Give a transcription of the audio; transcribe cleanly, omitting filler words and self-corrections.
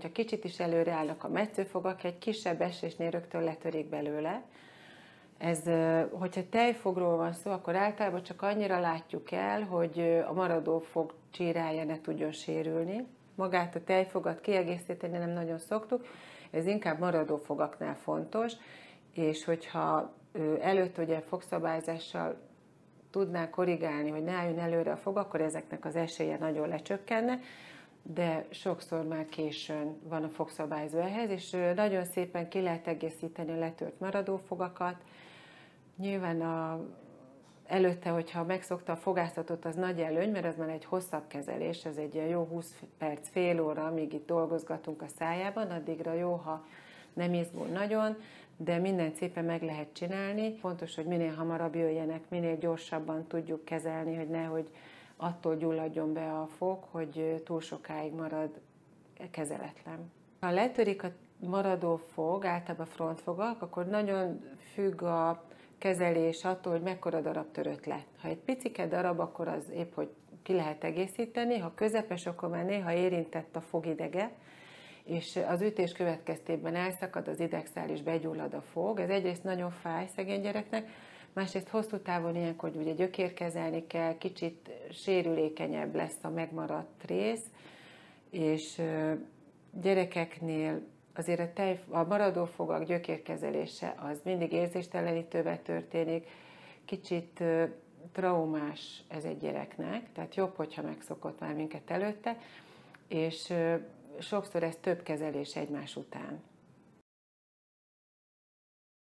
hogyha kicsit is előre állnak a metszőfogak, egy kisebb esésnél rögtön letörik belőle. Ez, hogyha tejfogról van szó, akkor általában csak annyira látjuk el, hogy a maradó fog csírája ne tudjon sérülni. Magát a tejfogat kiegészíteni nem nagyon szoktuk, ez inkább maradó fogaknál fontos, és hogyha előtt ugye fogszabályzással tudná korrigálni, hogy ne álljon előre a fog, akkor ezeknek az esélye nagyon lecsökkenne, de sokszor már későn van a fogszabályzó ehhez, és nagyon szépen ki lehet egészíteni a letört maradófogakat. Nyilván előtte, hogyha megszokta a fogászatot, az nagy előny, mert ez már egy hosszabb kezelés, ez egy jó 20 perc, fél óra, amíg itt dolgozgatunk a szájában, addigra jó, ha nem izgul nagyon, de mindent szépen meg lehet csinálni. Fontos, hogy minél hamarabb jöjjenek, minél gyorsabban tudjuk kezelni, hogy nehogy attól gyulladjon be a fog, hogy túl sokáig marad kezeletlen. Ha letörik a maradó fog, általában frontfogak, akkor nagyon függ a kezelés attól, hogy mekkora darab törött le. Ha egy picike darab, akkor az épp, hogy ki lehet egészíteni, ha közepes, akkor már néha érintett a fogidege, és az ütés következtében elszakad az idegszál és begyullad a fog. Ez egyrészt nagyon fáj szegény gyereknek, másrészt hosszú távon ilyenkor ugye gyökérkezelni kell, kicsit sérülékenyebb lesz a megmaradt rész, és gyerekeknél azért a maradófogak gyökérkezelése az mindig érzéstelenítővel történik, kicsit traumás ez egy gyereknek, tehát jobb, hogyha megszokott már minket előtte, és sokszor ez több kezelés egymás után.